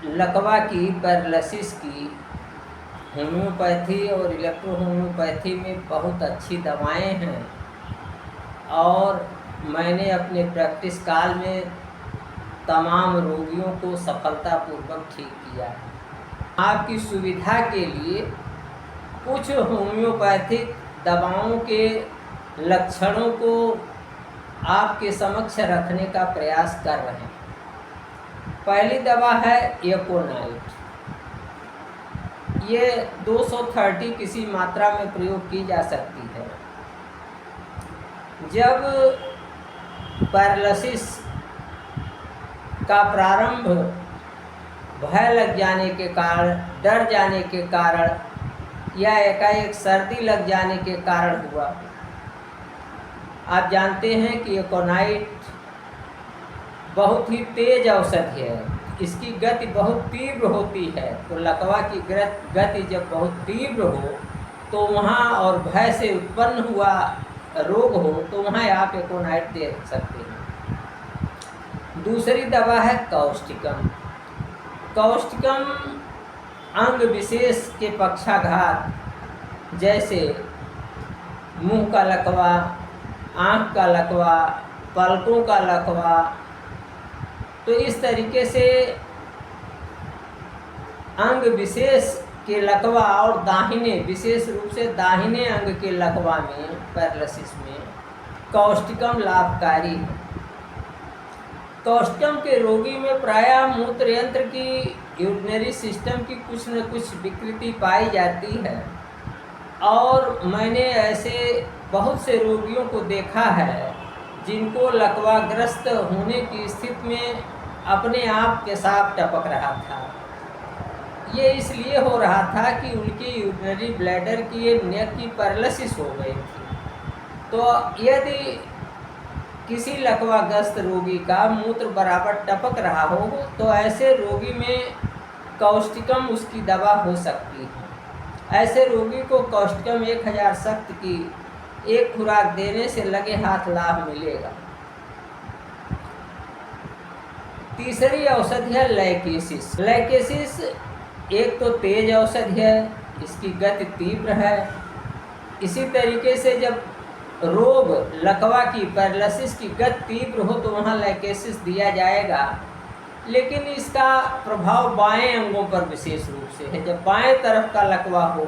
लकवा की, पैरालिसिस की होम्योपैथी और इलेक्ट्रो होम्योपैथी में बहुत अच्छी दवाएं हैं और मैंने अपने प्रैक्टिस काल में तमाम रोगियों को सफलतापूर्वक ठीक किया है। आपकी सुविधा के लिए कुछ होम्योपैथिक दवाओं के लक्षणों को आपके समक्ष रखने का प्रयास कर रहे हैं। पहली दवा है एकोनाइट। ये 230 किसी मात्रा में प्रयोग की जा सकती है। जब पैरालिसिस का प्रारंभ भय लग जाने के कारण, डर जाने के कारण या एकाएक सर्दी लग जाने के कारण हुआ, आप जानते हैं कि एकोनाइट बहुत ही तेज औषधि है, इसकी गति बहुत तीव्र होती है। तो लकवा की गति जब बहुत तीव्र हो तो वहाँ, और भय से उत्पन्न हुआ रोग हो, तो वहाँ आप एकोनाइट दे सकते हैं। दूसरी दवा है कौस्टिकम। कौस्टिकम अंग विशेष के पक्षाघात, जैसे मुंह का लकवा, आँख का लकवा, पलकों का लकवा, तो इस तरीके से अंग विशेष के लकवा और दाहिने, विशेष रूप से दाहिने अंग के लकवा में, पैरालिसिस में कौस्टिकम लाभकारी है। कौस्टिकम के रोगी में प्रायः मूत्र यंत्र की, यूरिनरी सिस्टम की कुछ न कुछ विकृति पाई जाती है और मैंने ऐसे बहुत से रोगियों को देखा है जिनको लकवाग्रस्त होने की स्थिति में अपने आप पेशाब टपक रहा था। ये इसलिए हो रहा था कि उनकी यूरिनरी ब्लैडर की नेक की पैरालिसिस हो गई थी। तो यदि किसी लकवाग्रस्त रोगी का मूत्र बराबर टपक रहा हो तो ऐसे रोगी में कौस्टिकम उसकी दवा हो सकती है। ऐसे रोगी को कौस्टिकम 1000 सख्त की एक खुराक देने से लगे हाथ लाभ मिलेगा। तीसरी औषधि है लैकेसिस। लैकेसिस एक तो तेज औषधि है, इसकी गति तीव्र है। इसी तरीके से जब रोग लकवा की, पैरालिसिस की गति तीव्र हो तो वहाँ लैकेसिस दिया जाएगा, लेकिन इसका प्रभाव बाएं अंगों पर विशेष रूप से है। जब बाएं तरफ का लकवा हो,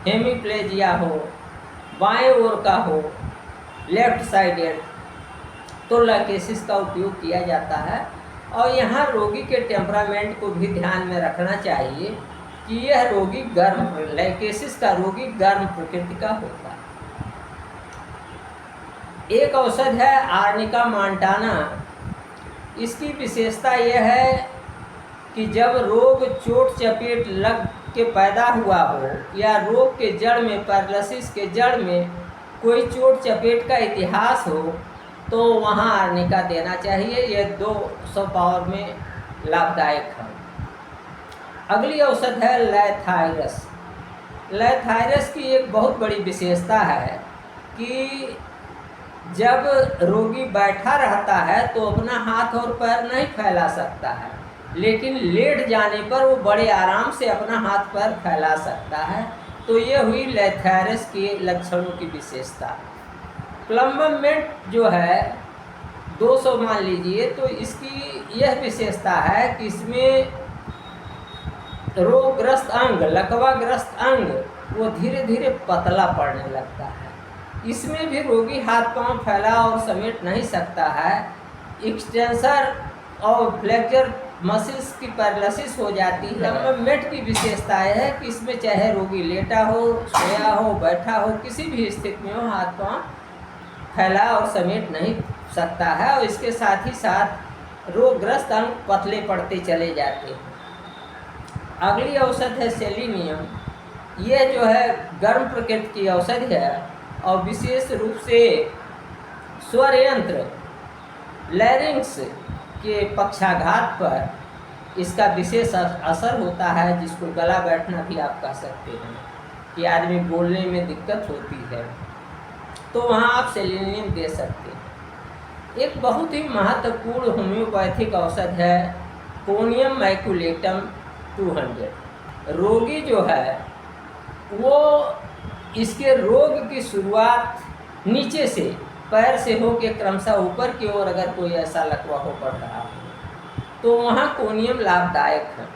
हेमीप्लेजिया हो, बाएं ओर का हो, लेफ्ट साइडेड, तो लैकेसिस का उपयोग किया जाता है। और यहाँ रोगी के टेम्परामेंट को भी ध्यान में रखना चाहिए कि यह रोगी गर्म, लैकेसिस का रोगी गर्म प्रकृति का होता है। एक औषध है आर्निका मॉन्टाना। इसकी विशेषता यह है कि जब रोग चोट चपेट लग के पैदा हुआ हो या रोग के जड़ में, पैरालिसिस के जड़ में कोई चोट चपेट का इतिहास हो तो वहाँ आर्निका देना चाहिए। यह 200 पावर में लाभदायक है। अगली औषध है लैथाइरस। लैथाइरस की एक बहुत बड़ी विशेषता है कि जब रोगी बैठा रहता है तो अपना हाथ और पैर नहीं फैला सकता है, लेकिन लेट जाने पर वो बड़े आराम से अपना हाथ पैर फैला सकता है। तो ये हुई लैथाइरस के लक्षणों की विशेषता। प्लम्बमेंट जो है 200 मान लीजिए, तो इसकी यह विशेषता है कि इसमें रोगग्रस्त अंग, लकवाग्रस्त अंग वो धीरे धीरे पतला पड़ने लगता है। इसमें भी रोगी हाथ पांव फैला और समेट नहीं सकता है। एक्सटेंसर और फ्लेक्चर मसल्स की पैरालिसिस हो जाती है। प्लम्बमेंट की विशेषता है कि इसमें चाहे रोगी लेटा हो, सोया हो, बैठा हो, किसी भी स्थिति में हो, हाथ पांव फैला और समेट नहीं सकता है। और इसके साथ ही साथ रोगग्रस्त अंग पतले पड़ते चले जाते हैं। अगली औषध है सेलिनियम। यह जो है गर्म प्रकृति की औषधि है और विशेष रूप से स्वर यंत्र, लैरिंक्स के पक्षाघात पर इसका विशेष असर होता है, जिसको गला बैठना भी आप कह सकते हैं कि आदमी बोलने में दिक्कत होती है, तो वहाँ आप सेलिनियम दे सकते हैं। एक बहुत ही महत्वपूर्ण होम्योपैथिक औषध है कोनियम मैकुलेटम 200। रोगी जो है वो इसके रोग की शुरुआत नीचे से पैर से हो के क्रमशः ऊपर की ओर अगर कोई ऐसा लकवा हो पड़ रहा हो तो वहाँ कोनियम लाभदायक है।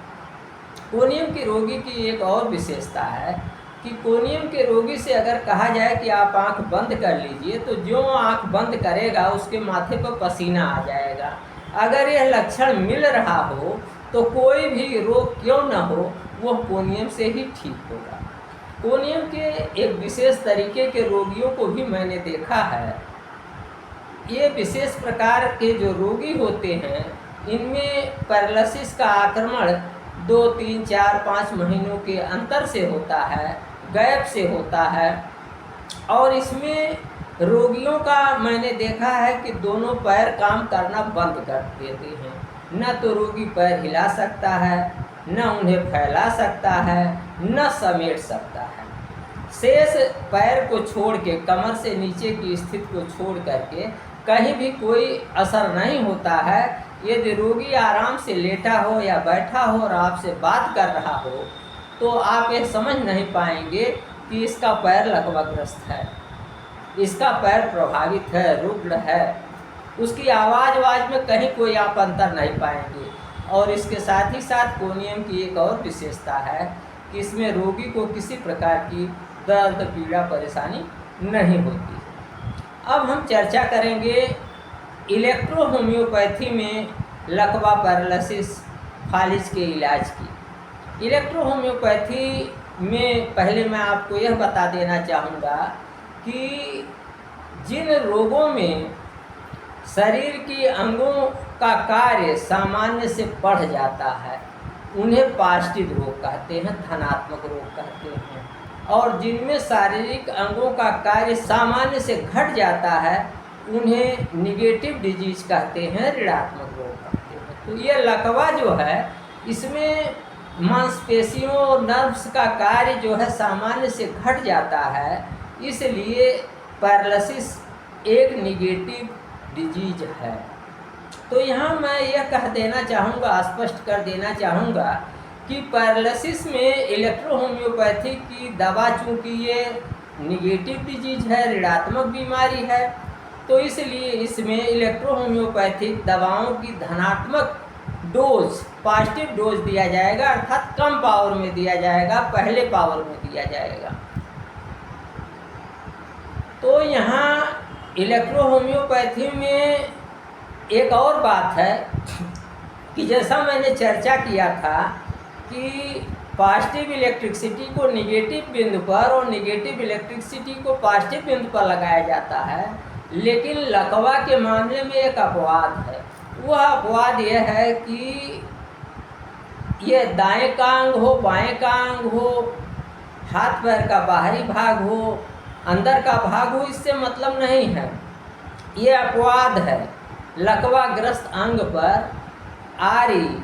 कोनियम की रोगी की एक और विशेषता है कि कोनियम के रोगी से अगर कहा जाए कि आप आंख बंद कर लीजिए तो जो आंख बंद करेगा उसके माथे पर पसीना आ जाएगा। अगर यह लक्षण मिल रहा हो तो कोई भी रोग क्यों न हो वह कोनियम से ही ठीक होगा। कोनियम के एक विशेष तरीके के रोगियों को भी मैंने देखा है। ये विशेष प्रकार के जो रोगी होते हैं इनमें पैरालिसिस का आक्रमण 2, 3, 4, 5 महीनों के अंतर से होता है, गैप से होता है। और इसमें रोगियों का मैंने देखा है कि दोनों पैर काम करना बंद कर देते हैं। न तो रोगी पैर हिला सकता है, न उन्हें फैला सकता है, न समेट सकता है। शेष पैर को छोड़ के कमर से नीचे की स्थिति को छोड़ करके कहीं भी कोई असर नहीं होता है। यदि रोगी आराम से लेटा हो या बैठा हो और आपसे बात कर रहा हो तो आप ये समझ नहीं पाएंगे कि इसका पैर लकवाग्रस्त है, इसका पैर प्रभावित है, रुग्ण है। उसकी आवाज़ में कहीं कोई आप अंतर नहीं पाएंगे। और इसके साथ ही साथ कोनियम की एक और विशेषता है कि इसमें रोगी को किसी प्रकार की दर्द, पीड़ा, परेशानी नहीं होती। अब हम चर्चा करेंगे इलेक्ट्रो होम्योपैथी में लकवा पैरालिसिस फालिज के इलाज की। इलेक्ट्रो होम्योपैथी में पहले मैं आपको यह बता देना चाहूँगा कि जिन रोगों में शरीर की अंगों का कार्य सामान्य से बढ़ जाता है उन्हें पॉजिटिव रोग कहते हैं, धनात्मक रोग कहते हैं। और जिनमें शारीरिक अंगों का कार्य सामान्य से घट जाता है उन्हें निगेटिव डिजीज कहते हैं, ऋणात्मक रोग कहते हैं। तो ये लकवा जो है इसमें मांसपेशियों और नर्व्स का कार्य जो है सामान्य से घट जाता है, इसलिए पैरालिसिस एक निगेटिव डिजीज है। तो यहाँ मैं यह कह देना चाहूँगा, स्पष्ट कर देना चाहूँगा कि पैरालिसिस में इलेक्ट्रो होम्योपैथी की दवा चूँकि ये निगेटिव डिजीज है, ऋणात्मक बीमारी है, तो इसलिए इसमें इलेक्ट्रो होम्योपैथिक दवाओं की धनात्मक डोज, पॉजिटिव डोज दिया जाएगा, अर्थात कम पावर में दिया जाएगा, पहले पावर में दिया जाएगा। तो यहाँ इलेक्ट्रो होम्योपैथी में एक और बात है कि जैसा मैंने चर्चा किया था कि पॉजिटिव इलेक्ट्रिसिटी को निगेटिव बिंदु पर और निगेटिव इलेक्ट्रिसिटी को पॉजिटिव बिंदु पर लगाया जाता है, लेकिन लकवा के मामले में एक अपवाद है। वह अपवाद यह है कि यह दाएं का अंग हो, बाएं का अंग हो, हाथ पैर का बाहरी भाग हो, अंदर का भाग हो, इससे मतलब नहीं है। ये अपवाद है। लकवाग्रस्त अंग पर आरी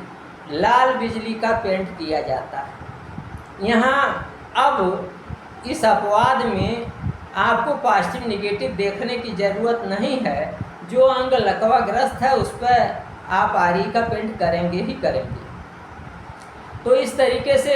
लाल बिजली का पेंट किया जाता है। यहाँ अब इस अपवाद में आपको पॉजिटिव निगेटिव देखने की ज़रूरत नहीं है। जो अंग लकवाग्रस्त है उस पर आप आरी का पेंट करेंगे ही करेंगे। तो इस तरीके से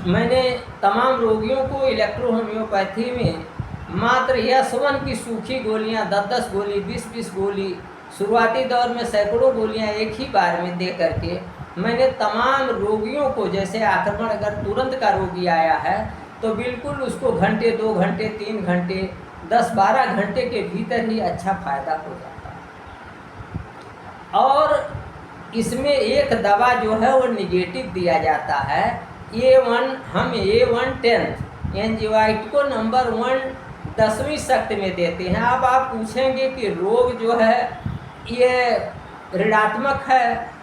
मैंने तमाम रोगियों को इलेक्ट्रो होम्योपैथी में मात्र यशवन की सूखी गोलियां 10-10 गोली, 20-20 गोली, शुरुआती दौर में सैकड़ों गोलियां एक ही बार में दे करके मैंने तमाम रोगियों को, जैसे आक्रमण अगर तुरंत का रोगी आया है तो बिल्कुल उसको घंटे, 2 घंटे, 3 घंटे, 10-12 घंटे के भीतर ही अच्छा फ़ायदा हो जाता है। और इसमें एक दवा जो है वो निगेटिव दिया जाता है। हम A110 एंजीवाइट को नंबर 1 10वीं शक्ति में देते हैं। अब आप पूछेंगे कि रोग जो है ये ऋणात्मक है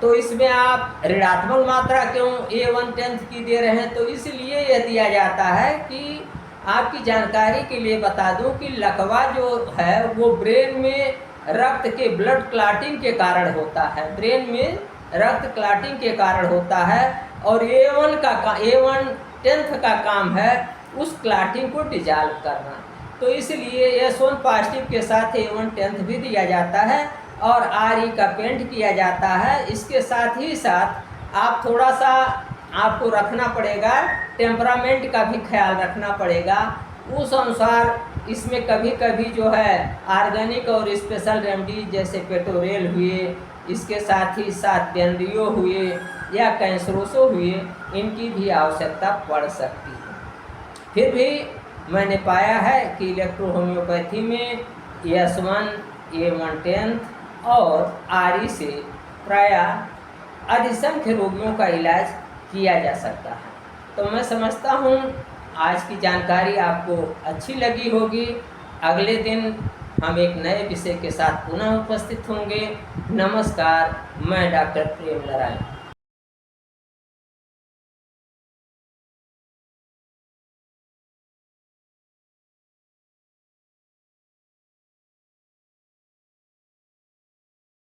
तो इसमें आप ऋणात्मक मात्रा क्यों A110 की दे रहे हैं? तो इसलिए यह दिया जाता है कि आपकी जानकारी के लिए बता दूं कि लकवा जो है वो ब्रेन में रक्त के ब्लड क्लॉटिंग के कारण होता है, ब्रेन में रक्त क्लॉटिंग के कारण होता है। और A110 का काम है उस क्लॉटिंग को डिजॉल्व करना। तो इसलिए S1 पॉजिटिव के साथ A110 भी दिया जाता है। और आरई का पेंट किया जाता है। इसके साथ ही साथ आप थोड़ा सा आपको रखना पड़ेगा, टेम्परामेंट का भी ख्याल रखना पड़ेगा। उस अनुसार इसमें कभी कभी जो है ऑर्गेनिक और स्पेशल रेमेडी जैसे पेटोरेल हुए, इसके साथ ही साथ बेंड्रियो हुए या कैंसरोसो हुए, इनकी भी आवश्यकता पड़ सकती है। फिर भी मैंने पाया है कि इलेक्ट्रो होम्योपैथी में S1, A1 10th और आरई से प्रायः अधिसंख्य रोगियों का इलाज किया जा सकता है। तो मैं समझता हूँ आज की जानकारी आपको अच्छी लगी होगी। अगले दिन हम एक नए विषय के साथ पुनः उपस्थित होंगे। नमस्कार, मैं डॉक्टर प्रेम नारायण।